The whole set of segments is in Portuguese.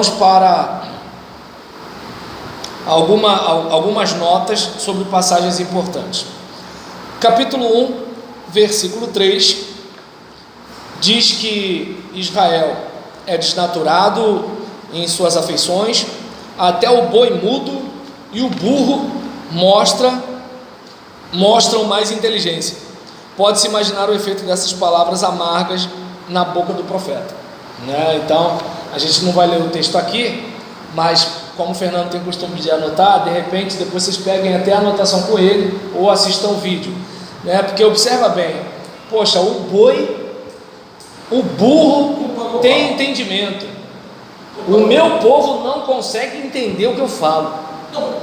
para algumas notas sobre passagens importantes. Capítulo 1, versículo 3, diz que Israel é desnaturado em suas afeições, até o boi mudo e o burro mostram mais inteligência. Pode-se imaginar o efeito dessas palavras amargas na boca do profeta, né? Então, a gente não vai ler o texto aqui, mas como o Fernando tem o costume de anotar, de repente depois vocês peguem até a anotação com ele ou assistam o vídeo, né? Porque observa bem, poxa, o burro tem entendimento, o meu povo não consegue entender o que eu falo. Não,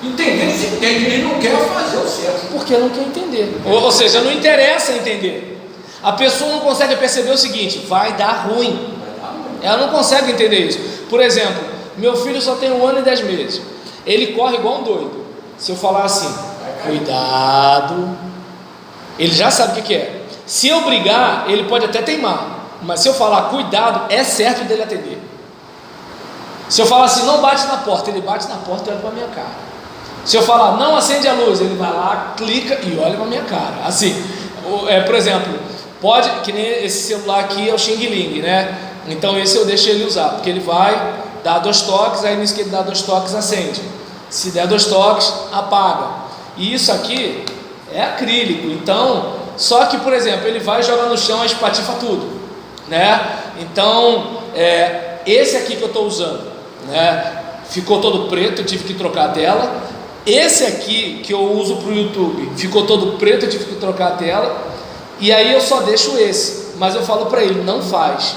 entender se entende, ele não quer fazer o certo. Porque não quer entender, ou seja, não interessa entender. A pessoa não consegue perceber o seguinte: vai dar ruim. Ela não consegue entender isso. Por exemplo, meu filho só tem 1 ano e 10 meses. Ele corre igual um doido. Se eu falar assim, cuidado, ele já sabe o que é. Se eu brigar, ele pode até teimar, mas se eu falar cuidado, é certo dele atender. Se eu falar assim, não bate na porta, ele bate na porta e olha para a minha cara. Se eu falar, não acende a luz, ele vai lá, clica e olha para a minha cara. Assim, por exemplo, pode, que nem esse celular aqui é o Xing Ling, né? Então esse eu deixo ele usar, porque ele vai dar 2 toques, aí nisso que ele dá 2 toques, acende. Se der 2 toques, apaga. E isso aqui é acrílico, então, só que, por exemplo, ele vai jogar no chão e espatifa tudo, né? Então, esse aqui que eu estou usando, né? Ficou todo preto, eu tive que trocar a tela. Esse aqui que eu uso para o YouTube, ficou todo preto, eu tive que trocar a tela. E aí eu só deixo esse, mas eu falo para ele, não faz.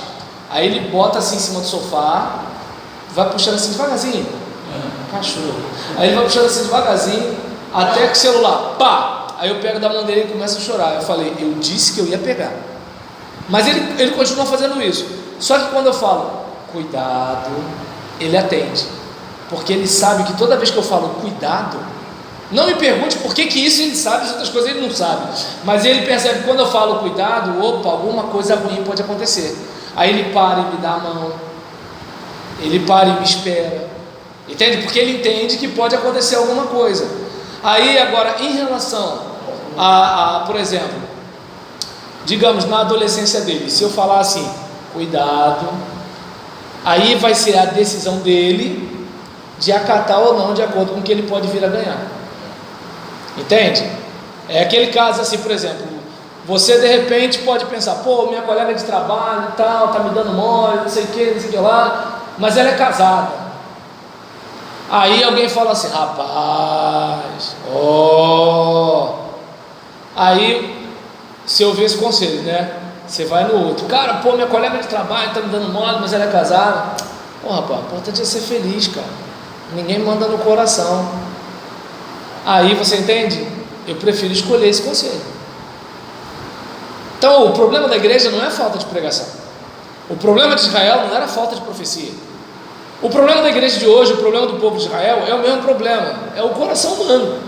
Aí ele bota assim em cima do sofá, vai puxando assim devagarzinho, cachorro. Aí ele vai puxando assim devagarzinho, até que o celular, pá! Aí eu pego da mão dele e começa a chorar. Eu falei, eu disse que eu ia pegar. Mas ele continua fazendo isso. Só que quando eu falo, cuidado, ele atende. Porque ele sabe que toda vez que eu falo cuidado, não me pergunte por que isso ele sabe, as outras coisas ele não sabe. Mas ele percebe que quando eu falo cuidado, opa, alguma coisa ruim pode acontecer. Aí ele para e me dá a mão, ele para e me espera, entende? Porque ele entende que pode acontecer alguma coisa. Aí agora, em relação por exemplo, digamos na adolescência dele, se eu falar assim, cuidado, aí vai ser a decisão dele de acatar ou não, de acordo com o que ele pode vir a ganhar, entende? É aquele caso assim, por exemplo, você de repente pode pensar, pô, minha colega de trabalho e tal, tá me dando mole, não sei o que lá, mas ela é casada. Aí alguém fala assim, rapaz, aí se eu ver esse conselho, né? Você vai no outro, cara, pô, minha colega de trabalho tá me dando mole, mas ela é casada. Pô, rapaz, o importante é ser feliz, cara. Ninguém manda no coração. Aí você entende? Eu prefiro escolher esse conselho. Então o problema da igreja não é falta de pregação. O problema de Israel não era falta de profecia. O problema da igreja de hoje, o problema do povo de Israel é o mesmo problema, é o coração humano.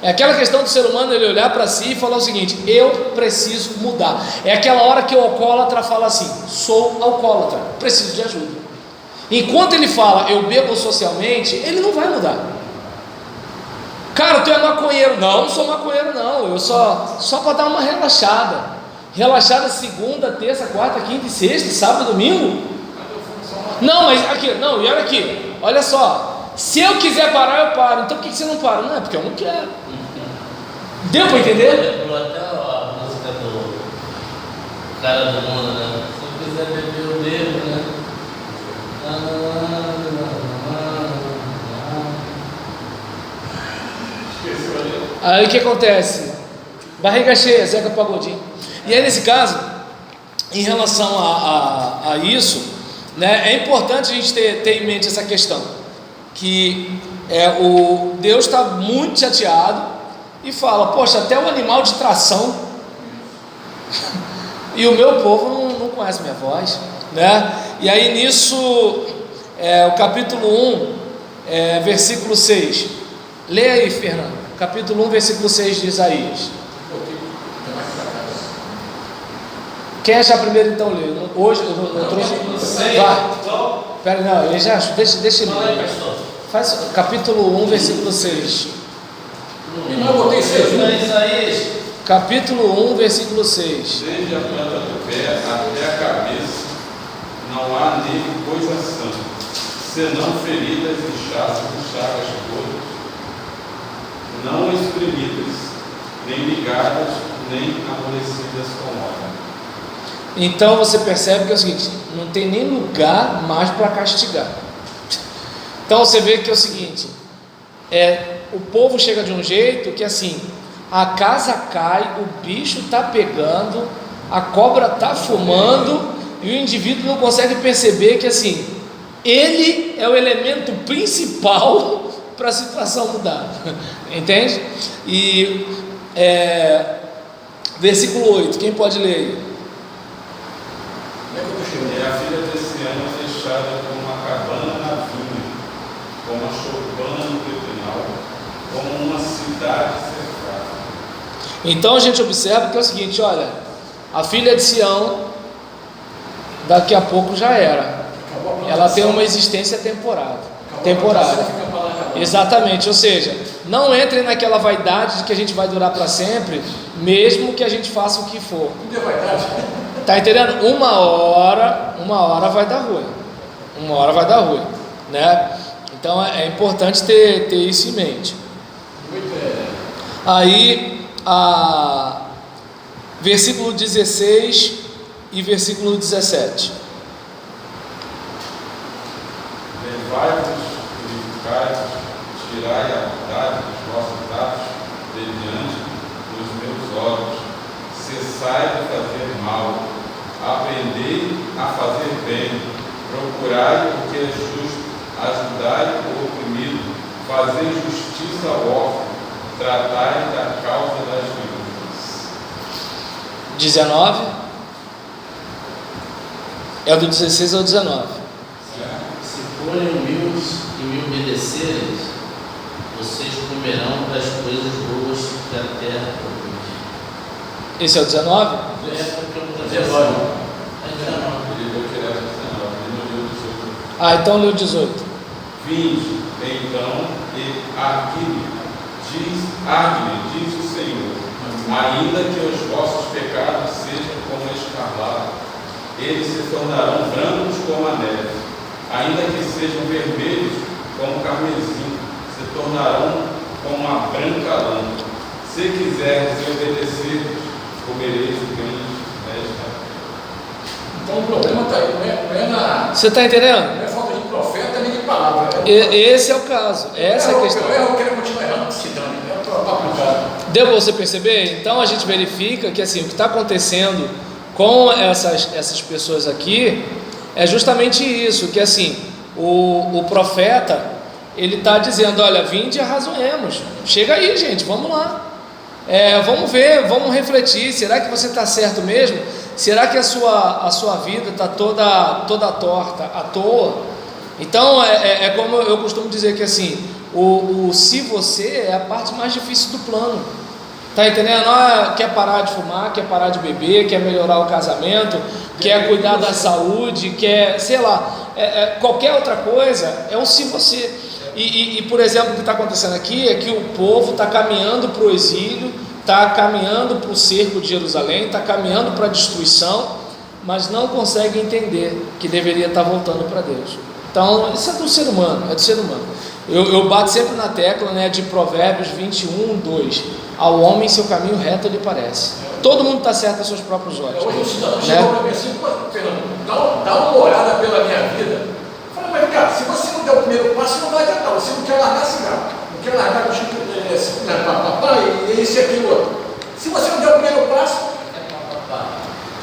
É aquela questão do ser humano, ele olhar para si e falar o seguinte, eu preciso mudar. É aquela hora que o alcoólatra fala assim, sou alcoólatra, preciso de ajuda. Enquanto ele fala, eu bebo socialmente, ele não vai mudar. Cara, tu é maconheiro. Não sou maconheiro não, eu só para dar uma relaxada. Relaxada segunda, terça, quarta, quinta e sexta, sábado e domingo? Não, mas aqui, não, e olha aqui, olha só, se eu quiser parar, eu paro. Então por que você não para? Não, é porque eu não quero. Deu para entender? Até a música do cara do mundo, né? Se eu quiser beber, eu bebo, né? Aí o que acontece? Barriga cheia, Zeca Pagodinho. E aí nesse caso, em relação a isso, né, é importante a gente ter em mente essa questão, que o Deus está muito chateado e fala, poxa, até o animal de tração e o meu povo não conhece minha voz, né? E aí nisso, o capítulo 1, versículo 6, lê aí, Fernando, capítulo 1, versículo 6 de Isaías. Quem achar primeiro então lê. Hoje eu trouxe. Vai. Pera, não, ele já acha. Deixa ele Fala aí, ler. pastor. Faz capítulo 1, versículo 6. Não, eu botei 6. Isaías. Capítulo 1, versículo 6. Desde a planta do pé até a cabeça, não há nele coisa santa, senão feridas e chagas todas, não espremidas, nem ligadas, nem amolecidas com óleo. Então você percebe que é o seguinte: não tem nem lugar mais para castigar. Então você vê que é o seguinte: o povo chega de um jeito que assim, a casa cai, o bicho está pegando, a cobra está fumando, e o indivíduo não consegue perceber que assim, ele é o elemento principal para a situação mudar. Entende? E versículo 8, quem pode ler aí? E a filha desse ano é fechada como uma cabana na vinha, como uma choupana no pepinal, como uma cidade cercada. Então a gente observa que é o seguinte: olha, a filha de Sião, daqui a pouco já era, ela tem uma existência temporária. Exatamente, ou seja, não entre naquela vaidade de que a gente vai durar para sempre, mesmo que a gente faça o que for. Não é vaidade? Tá entendendo? Uma hora vai dar ruim. Uma hora vai dar ruim, né? Então é importante ter isso em mente. Aí, versículo 16 e versículo 17. Levai-vos, purificai-vos, tirai a maldade dos vossos atos de diante dos meus olhos. Cessai de fazer mal, aprendei a fazer bem, procurai o que é justo, ajudai o oprimido, fazei justiça ao órfão, tratai da causa das viúvas. 19. É do 16 ao 19. Se forem humildes e me obedecerem, vocês comerão das coisas boas que a terra produz. Esse é o 19? É porque eu não 19. Ele deu direto 19, ele não deu 18. Então lê o 18. Vinde, então, e argue-lhe, diz o Senhor, ainda que os vossos pecados sejam como escarlate, eles se tornarão brancos como a neve, ainda que sejam vermelhos como carmesim, se tornarão como a branca lã. Se quiseres obedecer, comereis o bem desta. Então o problema está aí, não é na. Você está entendendo? Não é falta de profeta nem de palavra. Esse é o caso, essa é a questão. Eu quero continuar errando, se dane, é para aplicar. Deu para você perceber? Então a gente verifica que assim, o que está acontecendo com essas pessoas aqui é justamente isso, que assim, o profeta, ele está dizendo: olha, vinde e arrazoemos, chega aí, gente, vamos lá, vamos ver, vamos refletir, será que você está certo mesmo? Será que a sua vida está toda torta, à toa? Então é como eu costumo dizer que assim, se você é a parte mais difícil do plano. Tá entendendo? Quer parar de fumar, quer parar de beber, quer melhorar o casamento, quer cuidar da saúde, quer, sei lá, qualquer outra coisa, é um se você. E por exemplo, o que está acontecendo aqui é que o povo está caminhando para o exílio, está caminhando para o cerco de Jerusalém, está caminhando para a destruição, mas não consegue entender que deveria estar voltando para Deus. Então, isso é do ser humano, Eu bato sempre na tecla, né, de Provérbios 21, 2. Ao homem seu caminho reto lhe parece. Todo mundo está certo aos seus próprios olhos. Hoje o cidadão chegou para mim assim: Fernando, dá uma olhada pela minha vida. Eu falei: mas cara, se você não der o primeiro passo, não vai adiantar. Você não quer largar cigarro, não quer largar esse e aquilo outro. Se você não der o primeiro passo.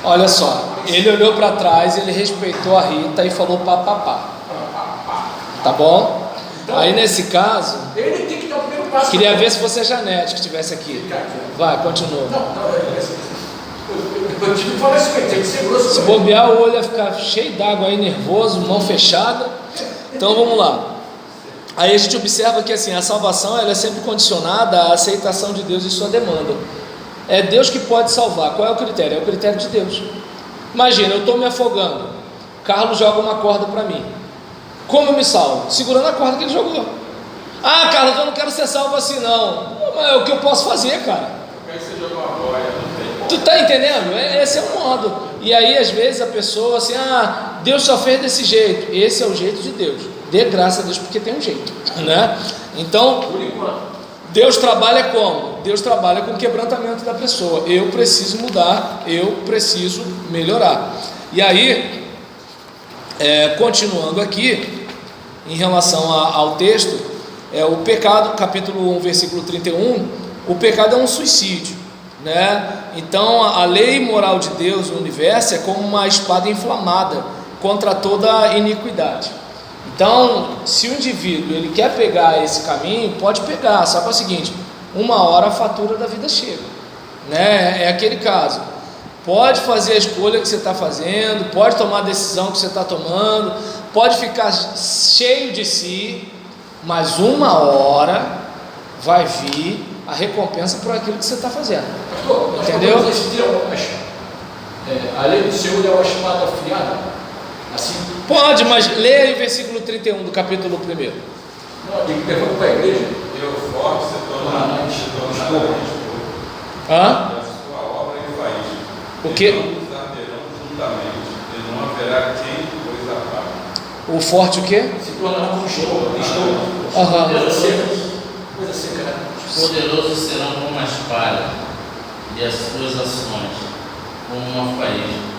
Olha só, ele olhou para trás, ele respeitou a Rita e falou papapá. Tá bom? Então, aí nesse caso, ele tem que dar o primeiro passo. Queria ver se fosse a Janete que estivesse aqui. Vai, continua. Eu tive que falar isso, tem que ser grosso. Se bobear, o olho ia ficar cheio d'água aí, nervoso, mão fechada. Então vamos lá. Aí a gente observa que assim, a salvação ela é sempre condicionada à aceitação de Deus e sua demanda. É Deus que pode salvar. Qual é o critério? É o critério de Deus. Imagina, eu estou me afogando, Carlos joga uma corda para mim. Como eu me salvo? Segurando a corda que ele jogou. Ah, Carlos, eu não quero ser salvo assim não. Mas é o que eu posso fazer, cara. Aí você joga uma boia, não tem como. Tu tá entendendo? Esse é o modo. E aí às vezes a pessoa assim, Deus só fez desse jeito. Esse é o jeito de Deus. Dê graças a Deus porque tem um jeito, né? Então, Por enquanto. Deus trabalha como? Deus trabalha com o quebrantamento da pessoa. Eu preciso mudar, eu preciso melhorar. E aí, continuando aqui, em relação ao texto, o pecado, capítulo 1, versículo 31, o pecado é um suicídio, né? Então, a lei moral de Deus no universo é como uma espada inflamada contra toda iniquidade. Então, se o indivíduo ele quer pegar esse caminho, pode pegar, só que é o seguinte, uma hora a fatura da vida chega, né? É aquele caso, pode fazer a escolha que você está fazendo, pode tomar a decisão que você está tomando, pode ficar cheio de si, mas uma hora vai vir a recompensa por aquilo que você está fazendo. Pastor, entendeu? Nós esse termo, a lei do Senhor é uma espada afiada. Assim, Pode, mas leia aí o versículo 31 do capítulo 1. não, tem que levar para a igreja. Eu forte se tornará Desculpa. Hã? da sua obra em faísca. O quê? Ambos arderão juntamente, e não haverá quem depois apague. O forte o quê? Se tornará como estou. Aham. Coisa seca, né? Os poderosos serão como uma espada, e as suas ações como uma faísca.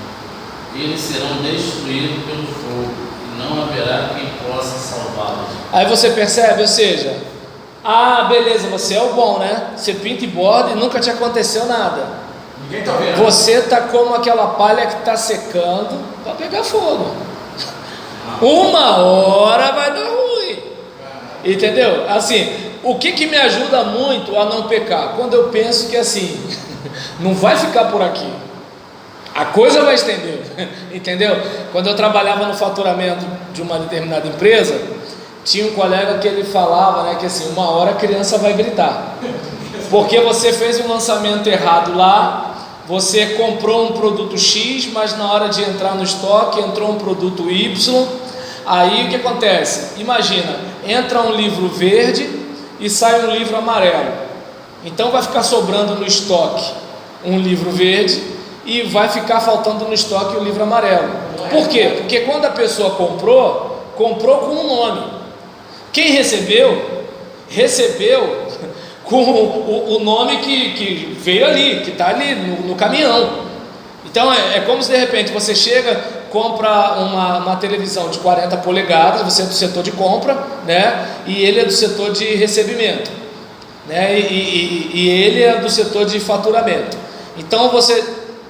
Eles serão destruídos pelo fogo, e não haverá quem possa salvá-los. Aí você percebe, ou seja, beleza, você é o bom, né? Você pinta e borda e nunca te aconteceu nada. Ninguém está vendo. Você está como aquela palha que está secando para pegar fogo. Uma hora vai dar ruim. Entendeu? Assim, o que me ajuda muito a não pecar? Quando eu penso que assim, não vai ficar por aqui. A coisa vai estender, entendeu? Quando eu trabalhava no faturamento de uma determinada empresa, tinha um colega que ele falava, né, que assim, uma hora a criança vai gritar, porque você fez um lançamento errado lá, você comprou um produto X, mas na hora de entrar no estoque entrou um produto Y. Aí o que acontece? Imagina, entra um livro verde e sai um livro amarelo, então vai ficar sobrando no estoque um livro verde e vai ficar faltando no estoque o livro amarelo. Por quê? Porque quando a pessoa comprou com um nome. Quem recebeu com o nome que veio ali, que está ali no caminhão. Então é como se de repente você chega, compra uma televisão de 40 polegadas, você é do setor de compra, né? E ele é do setor de recebimento, né? E ele é do setor de faturamento. Então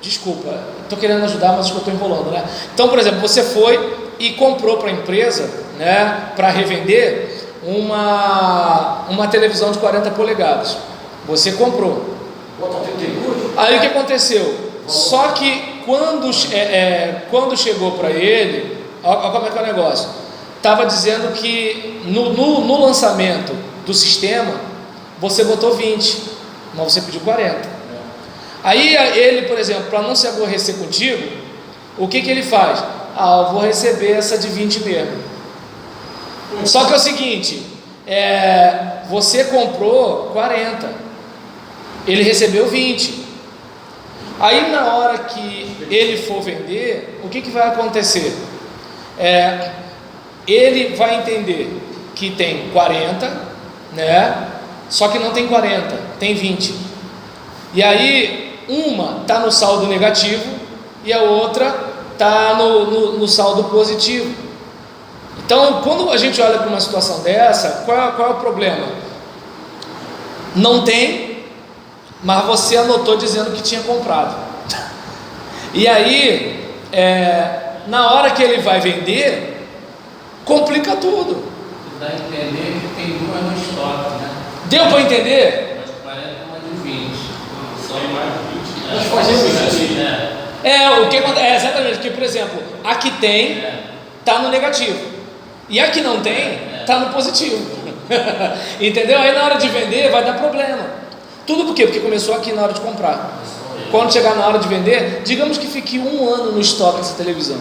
desculpa, estou querendo ajudar, mas acho que eu estou enrolando, né? Então, por exemplo, você foi e comprou para a empresa, né, para revender uma televisão de 40 polegadas. Você comprou. Bota 32. Aí o que aconteceu? Só que quando chegou para ele, olha como é que é o negócio. Estava dizendo que no lançamento do sistema você botou 20, mas você pediu 40. Aí ele, por exemplo, para não se aborrecer contigo, o que ele faz? Eu vou receber essa de 20 mesmo. Só que é o seguinte, você comprou 40, ele recebeu 20. Aí na hora que ele for vender, o que vai acontecer? Ele vai entender que tem 40, né? Só que não tem 40, tem 20. E aí uma está no saldo negativo e a outra está no saldo positivo. Então, quando a gente olha para uma situação dessa, qual é o problema? Não tem, mas você anotou dizendo que tinha comprado. E aí, na hora que ele vai vender, complica tudo. Dá a entender que tem duas no estoque, né? Deu para entender? Mas 40 é uma de 20. Só Tem mais mais 20. Nós fazemos isso. O que acontece? Exatamente, porque, por exemplo, a que tem está no negativo, e a que não tem está no positivo. Entendeu? Aí na hora de vender vai dar problema. Tudo por quê? Porque começou aqui na hora de comprar. quando chegar na hora de vender, digamos que fique 1 ano no estoque essa televisão.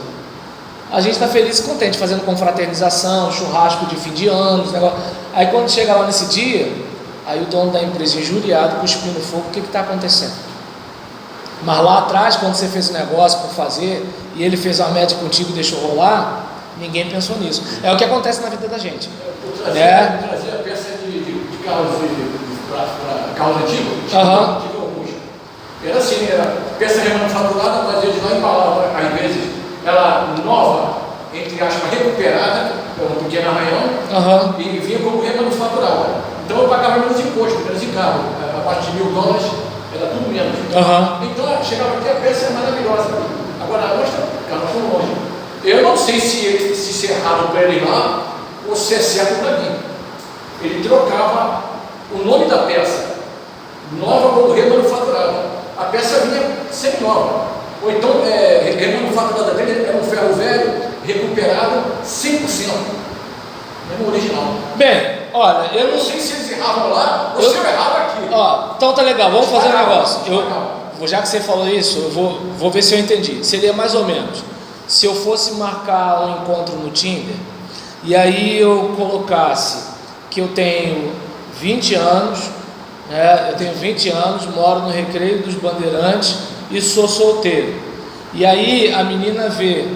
A gente está feliz e contente, fazendo confraternização, churrasco de fim de ano, negócio. Aí quando chega lá nesse dia, aí o dono da empresa injuriado, cuspindo fogo, o que está acontecendo? Mas lá atrás, quando você fez o negócio por fazer, e ele fez uma média contigo e deixou rolar, ninguém pensou nisso. É o que acontece na vida da gente. Eu trazia peça de carros para carros antigos, alguns. Era assim, era peça remanufaturada, mas eles não embalavam, às vezes, ela nova, entre aspas, recuperada, pelo pequeno arranhão, e vinha como remanufaturada. Então eu pagava menos imposto, menos em carro. A partir de $1.000 era tudo menos. Então chegava aqui, a peça é maravilhosa. Agora a nossa, nós fomos longe. Eu não sei se é errado para ele lá ou se é certo para mim. Ele trocava o nome da peça nova como remanufaturada. A peça vinha sempre nova. Ou então, remanufaturada dele era um ferro velho, recuperado 100%. Mesmo original. Bem, olha, eu não sei se eles erravam lá ou se eu errava aqui. Então tá legal, vamos fazer um negócio. Já que você falou isso, eu vou ver se eu entendi. Seria mais ou menos, se eu fosse marcar um encontro no Tinder, e aí eu colocasse que eu tenho 20 anos, moro no Recreio dos Bandeirantes e sou solteiro. E aí a menina vê,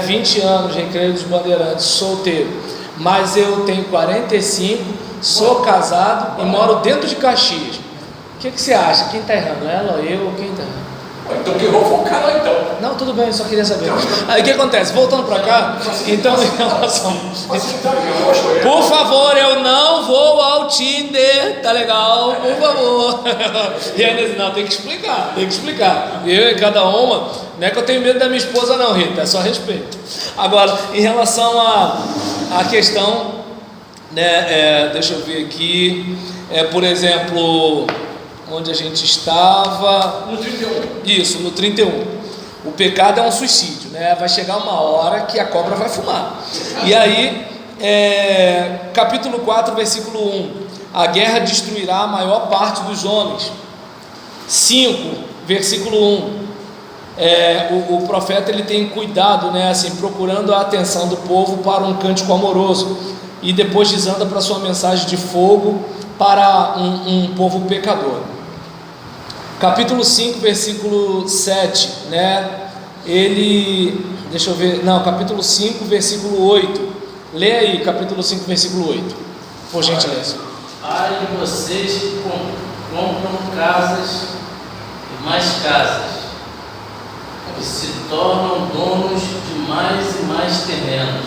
20 anos, Recreio dos Bandeirantes, solteiro, mas eu tenho 45, sou casado e moro dentro de Caxias. O que você acha? Quem está errando? Ela ou eu? Ou quem está errando? Então que eu vou focar lá então. Não, tudo bem, só queria saber. Aí o que acontece? Voltando para cá, então em relação. Por favor, eu não vou ao Tinder, tá legal? Por favor. E aí, não, tem que explicar. Eu e cada uma, não é que eu tenho medo da minha esposa, não, Rita, é só respeito. Agora, em relação à questão, deixa eu ver aqui, por exemplo. Onde a gente estava? No 31. Isso, no 31. O pecado é um suicídio, vai chegar uma hora que a cobra vai fumar. E aí, capítulo 4, versículo 1: a guerra destruirá a maior parte dos homens. 5, versículo 1: o profeta ele tem cuidado, procurando a atenção do povo para um cântico amoroso, e depois desanda para sua mensagem de fogo para um povo pecador. Capítulo 5, versículo 7, capítulo 5, versículo 8. Lê aí, capítulo 5, versículo 8, por gentileza. Ai de vocês que compram casas e mais casas, que se tornam donos de mais e mais terrenos.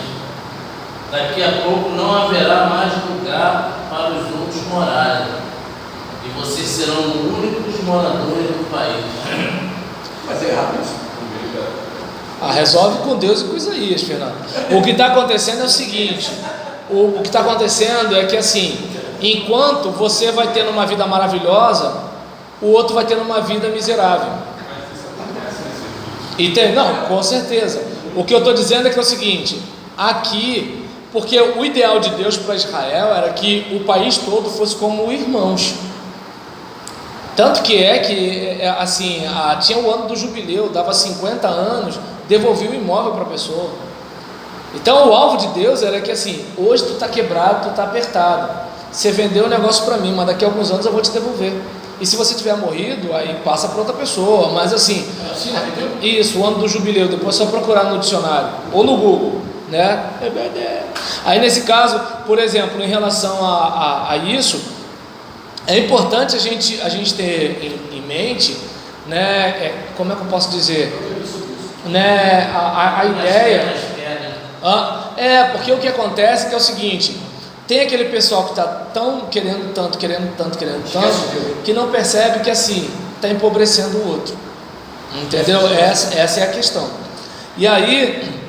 Daqui a pouco não haverá mais lugar para os outros morarem, e vocês serão os únicos moradores do país. Mas é errado isso. Resolve com Deus e com Isaías, Fernando. O que está acontecendo é o seguinte: o que está acontecendo é que, assim, enquanto você vai tendo uma vida maravilhosa, o outro vai tendo uma vida miserável. Não, com certeza. O que eu estou dizendo é que é o seguinte: aqui, porque o ideal de Deus para Israel era que o país todo fosse como irmãos. Tanto que tinha o ano do jubileu, dava 50 anos, devolvia o imóvel para a pessoa. Então o alvo de Deus era que, assim, hoje tu está quebrado, tu está apertado, você vendeu o negócio para mim, mas daqui a alguns anos eu vou te devolver. E se você tiver morrido, aí passa para outra pessoa. Mas assim, isso, o ano do jubileu, depois é só procurar no dicionário ou no Google, Aí nesse caso, por exemplo, em relação a isso, é importante a gente ter em mente, como é que eu posso dizer, a ideia, porque o que acontece é que é o seguinte: tem aquele pessoal que está tão querendo tanto, que não percebe que, assim, está empobrecendo o outro, entendeu? Essa é a questão. E aí,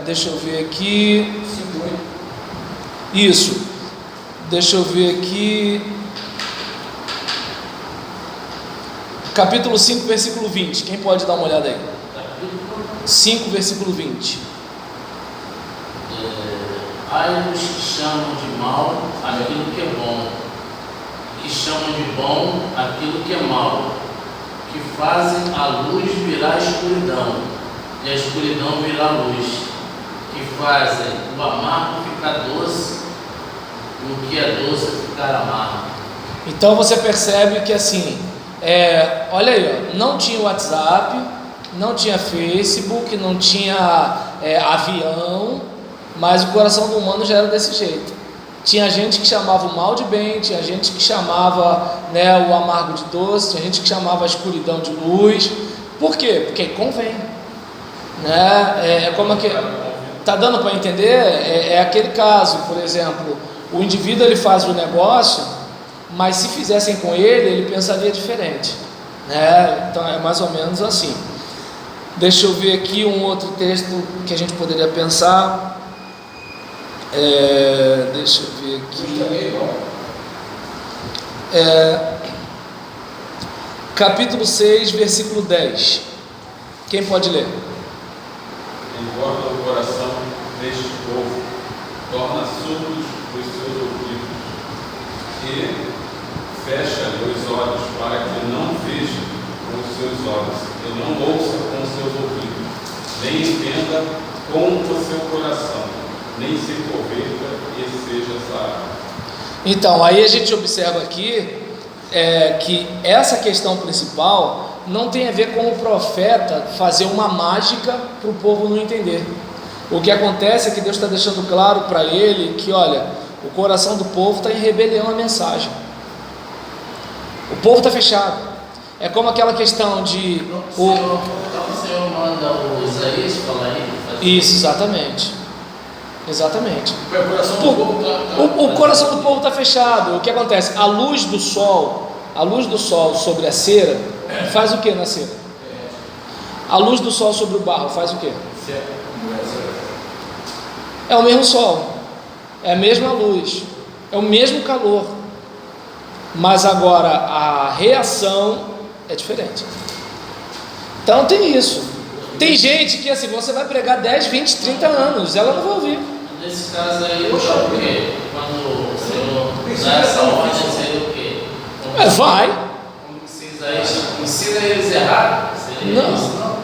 deixa eu ver aqui, isso, deixa eu ver aqui, capítulo 5, versículo 20, quem pode dar uma olhada aí? 5, versículo 20. Ai dos que chamam de mal aquilo que é bom, que chamam de bom aquilo que é mal, que fazem a luz virar escuridão, e a escuridão virar luz, que fazem o amargo ficar doce, e o que é doce ficar amargo. Então você percebe que assim, olha aí, ó, não tinha WhatsApp, não tinha Facebook, não tinha avião, mas o coração do humano já era desse jeito. Tinha gente que chamava o mal de bem, tinha gente que chamava, né, o amargo de doce, tinha gente que chamava a escuridão de luz. Por quê? Porque convém, né? Como é que tá dando para entender? É aquele caso, por exemplo, o indivíduo ele faz o negócio, mas se fizessem com ele pensaria diferente, né? Então é mais ou menos assim. Deixa eu ver aqui um outro texto que a gente poderia pensar. Deixa eu ver aqui. Capítulo 6, versículo 10. Quem pode ler? Engorda o coração deste povo, torna surdos os seus ouvidos e fecha-lhe os olhos para que não veja com os seus olhos e não ouça com os seus ouvidos, nem entenda com o seu coração, nem se converta e seja sarado. Então, aí a gente observa aqui que essa questão principal não tem a ver com o profeta fazer uma mágica para o povo não entender. O que acontece é que Deus está deixando claro para ele que, olha, o coração do povo está em rebelião à mensagem. O povo está fechado. É como aquela questão de... O Senhor manda o Isaías falar aí? Isso, exatamente. Exatamente. O coração do povo está fechado. O que acontece? A luz do sol sobre a cera faz o que na cera? A luz do sol sobre o barro faz o que? É o mesmo sol, é a mesma luz, é o mesmo calor, mas agora a reação é diferente. Então tem isso. Tem gente que assim, você vai pregar 10, 20, 30 anos, ela não vai ouvir. Nesse caso aí, o quê? Quando o Senhor dá essa ordem, seria o quê? Vai. Ensina eles errado? Não.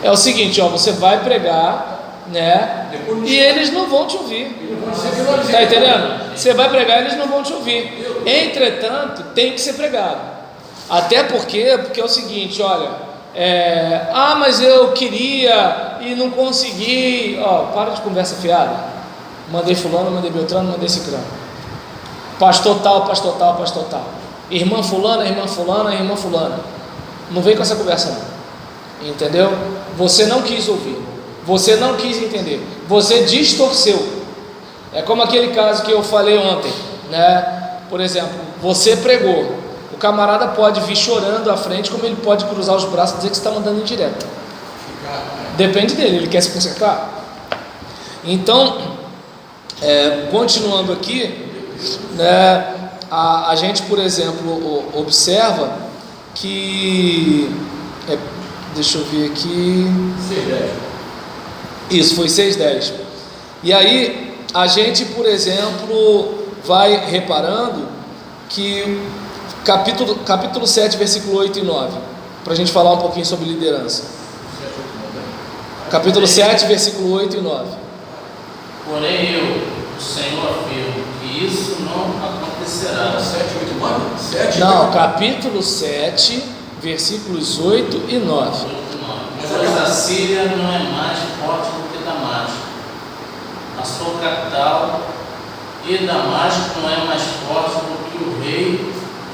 É o seguinte, ó, você vai pregar, né? E eles não vão te ouvir. Está entendendo? Você vai pregar e eles não vão te ouvir. Entretanto, tem que ser pregado. Até porque é o seguinte, olha, mas eu queria e não consegui. Para de conversa fiada. Mandei fulano, mandei Beltrano, mandei Cicrano. Pastor tal. Irmã fulana, irmã fulana, irmã fulana. Não vem com essa conversa não. Entendeu? Você não quis ouvir. Você não quis entender. Você distorceu. É como aquele caso que eu falei ontem, né? Por exemplo, você pregou. O camarada pode vir chorando à frente, como ele pode cruzar os braços e dizer que você está mandando indireta. Depende dele, ele quer se consertar. Então, continuando aqui, né? A gente, por exemplo, observa que... deixa eu ver aqui... 6:10. Isso, foi 6:10. E aí, a gente, por exemplo, vai reparando que capítulo 7, versículo 8 e 9, para a gente falar um pouquinho sobre liderança. Capítulo 7, versículo 8 e 9. Porém eu, o Senhor, afirmo que isso não acontecerá. 7, 8 e 9? Não, capítulo 7, versículos 8 e 9. Pois a Síria não é mais forte do que Damasco, a sua capital, e Damasco não é mais forte do que o rei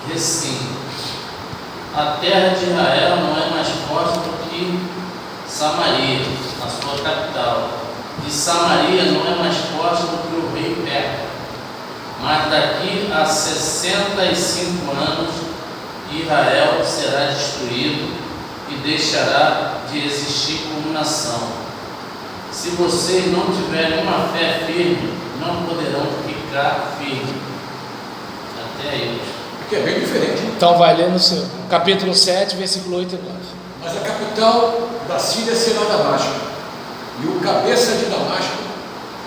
Rezim. A terra de Israel não é mais forte do que Samaria, a sua capital, e Samaria não é mais forte do que o rei Peca. Mas daqui a 65 anos Israel será destruído e deixará de existir como nação. Se vocês não tiverem uma fé firme, não poderão ficar firmes. Até aí. Que é bem diferente. Então vai ler no seu capítulo 7, versículo 8 e 9. Mas a capital da Síria será Damasco, e o cabeça de Damasco,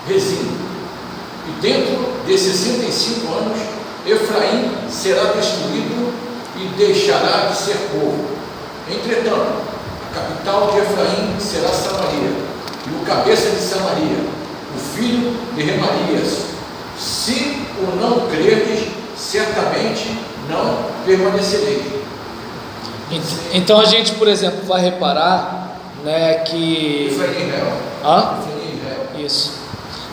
Rezim. E dentro de 65 anos, Efraim será destruído e deixará de ser povo. Entretanto, a capital de Efraim será Samaria, e o cabeça de Samaria, o filho de Remalias. Se o não crerdes, certamente não permanecereis. Então a gente, por exemplo, vai reparar, né, que... Efraim e Israel. Hã? Efraim e Israel. Isso.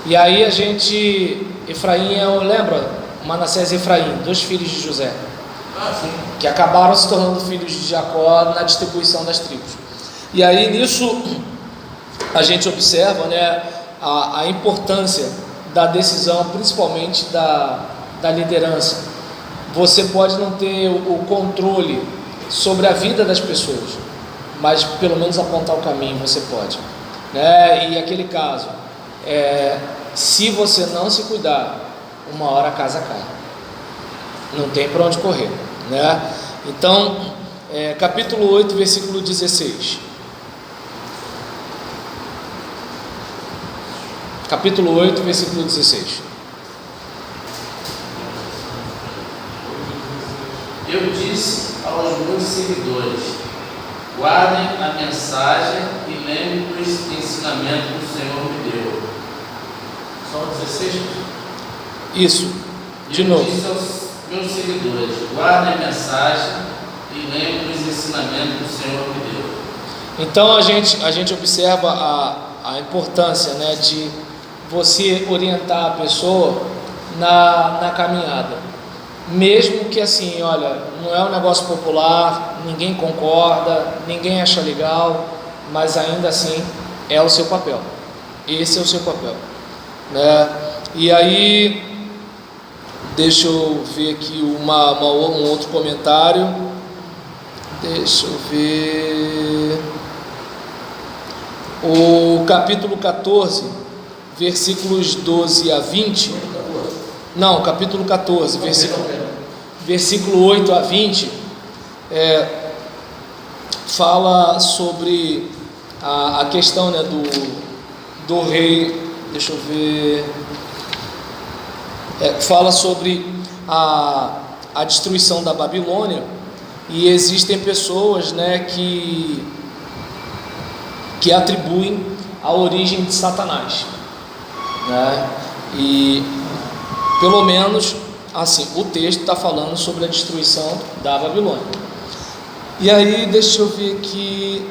E aí a gente... Efraim lembra? Manassés e Efraim, 2 filhos de José, Sim. que acabaram se tornando filhos de Jacó na distribuição das tribos. E aí nisso a gente observa, né, a importância da decisão, principalmente da liderança. Você pode não ter o controle sobre a vida das pessoas, mas pelo menos apontar o caminho você pode, né? E aquele caso, se você não se cuidar, uma hora a casa cai, não tem para onde correr, né? Então, capítulo 8, versículo 16. Capítulo 8, versículo 16. Eu disse aos meus seguidores: guardem a mensagem e lembrem dos ensinamentos que o Senhor me deu. Só 16? Isso, de novo. Eu disse aos meus seguidores: guardem a mensagem e lembrem dos ensinamentos que o Senhor me deu. Então a gente observa a importância, né, de você orientar a pessoa na caminhada, mesmo que assim, olha, não é um negócio popular, ninguém concorda, ninguém acha legal, mas ainda assim é o seu papel. Esse é o seu papel, né? E aí, deixa eu ver aqui um outro comentário. Deixa eu ver. O capítulo 14, versículos 12 a 20. Não, capítulo 14, versículo 8 a 20, fala sobre a questão, né, do rei. Deixa eu ver. Fala sobre a destruição da Babilônia, e existem pessoas, né, que atribuem a origem de Satanás, né? E pelo menos assim, o texto está falando sobre a destruição da Babilônia. E aí, deixa eu ver aqui,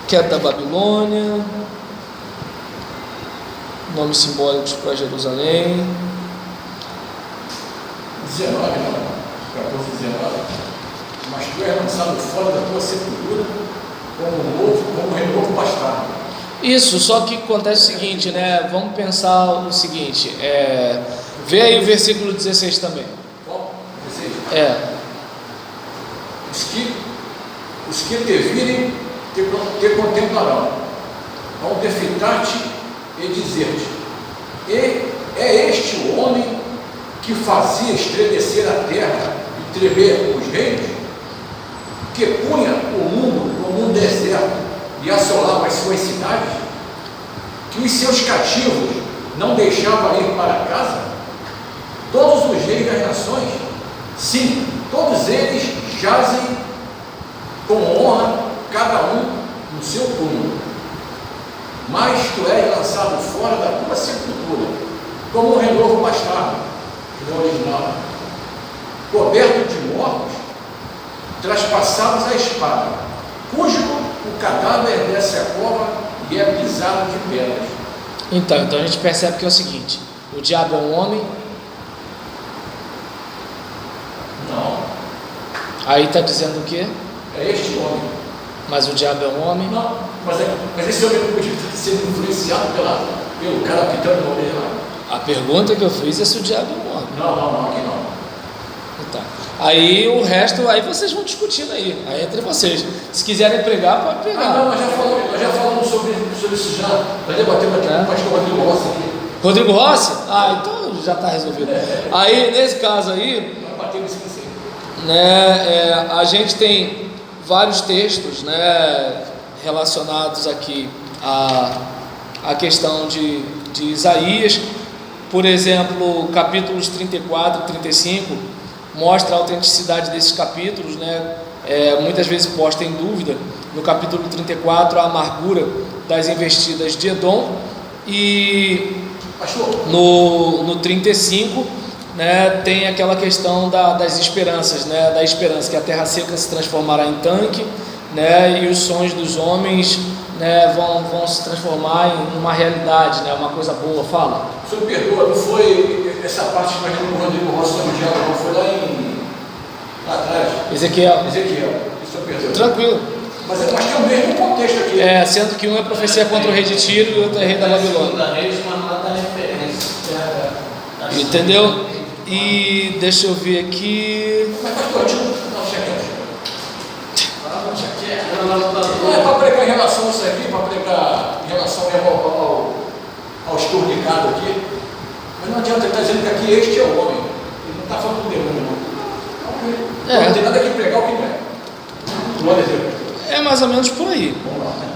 queda da Babilônia, nomes simbólicos para Jerusalém. 19, não, 14, 19. Mas tu és lançado fora da tua sepultura como renovo bastardo. Isso, só que acontece o seguinte, né? Vamos pensar o seguinte, vê aí o versículo 16 também. Qual? 16? Os que te virem te contemplarão, vão te fitar-te e dizer-te: é este o homem que fazia estremecer a terra e tremer os reinos, que punha o mundo como um deserto e assolava as suas cidades, que os seus cativos não deixavam ir para casa? Todos os reis das nações, sim, todos eles jazem com honra, cada um no seu túmulo. Mas tu és lançado fora da tua sepultura, como um renovo bastardo, no original, coberto de mortos, traspassados à espada, cujo o cadáver desce a cova e é pisado de pedras. Então a gente percebe que é o seguinte: o diabo é um homem. Não. Aí está dizendo o quê? É este homem. Mas o diabo é um homem? Não, mas esse homem podia estar sendo influenciado pelo cara pitando o nome lá. A pergunta que eu fiz é se o diabo é um homem. Não, aqui não. Tá. Aí o resto, aí vocês vão discutindo aí entre vocês. Se quiserem pregar, pode pregar. Não, nós já falamos sobre isso já. Nós debatemos aqui com o pastor Rodrigo Rossi aqui. Rodrigo Rossi? Então já está resolvido. Aí, nesse caso aí, Nós batemos isso assim. né, a gente tem vários textos, né, relacionados aqui à questão de Isaías. Por exemplo, capítulos 34 e 35, mostra a autenticidade desses capítulos, né? Muitas vezes posta em dúvida. No capítulo 34, a amargura das investidas de Edom, e no 35, né, tem aquela questão das esperanças, né, da esperança que a terra seca se transformará em tanque, né, e os sonhos dos homens, né, vão se transformar em uma realidade, né, uma coisa boa. Fala. O senhor perdoa, não foi essa parte que nós vimos no Rodrigo Rossi no diálogo, não foi lá atrás? Ezequiel. Isso eu perdoa. Tranquilo. Mas tem o mesmo contexto aqui. Sendo que um é profecia contra o rei de Tiro e o outro é rei da Babilônia. Da Reis, mas lá da referência. Entendeu? E deixa eu ver aqui. Mas pastor, não é para pregar em relação a isso aqui, para pregar em relação ao esturnicado aqui. Mas não adianta, ele está dizendo que aqui este é o homem. Ele não está falando do demônio, não. Não tem nada que pregar o que não é. Glória a Deus. É mais ou menos por aí.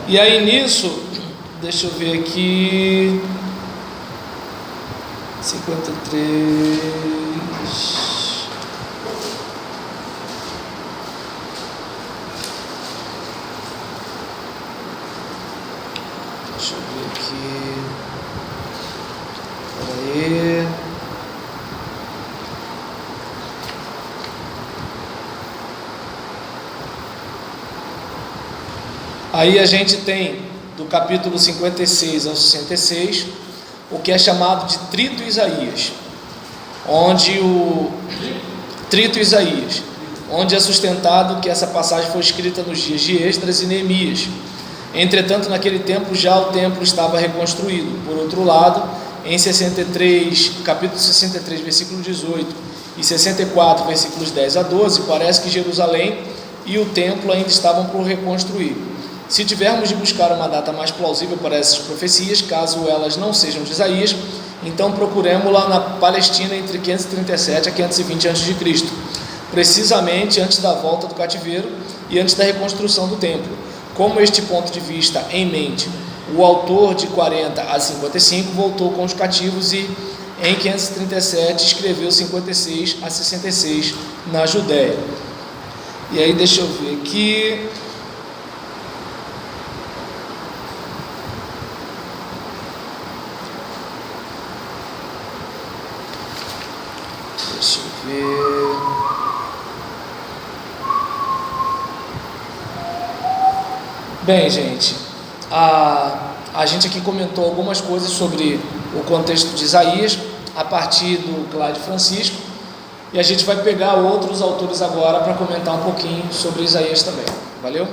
E aí nisso, deixa eu ver aqui. 53. Deixa eu ver aqui. Peraí. Aí a gente tem do capítulo 56 ao 66 o que é chamado de Trito Isaías, onde é sustentado que essa passagem foi escrita nos dias de Esdras e Neemias. Entretanto, naquele tempo já o templo estava reconstruído. Por outro lado, em capítulo 63, versículo 18 e 64, versículos 10 a 12, parece que Jerusalém e o templo ainda estavam por reconstruir. Se tivermos de buscar uma data mais plausível para essas profecias, caso elas não sejam de Isaías, então procuremos-la na Palestina entre 537 a 520 a.C., precisamente antes da volta do cativeiro e antes da reconstrução do templo. Como este ponto de vista em mente, o autor de 40 a 55 voltou com os cativos e em 537 escreveu 56 a 66 na Judéia. E aí deixa eu ver aqui. Deixa eu ver. Bem, gente, a gente aqui comentou algumas coisas sobre o contexto de Isaías a partir do Cláudio Francisco, e a gente vai pegar outros autores agora para comentar um pouquinho sobre Isaías também. Valeu?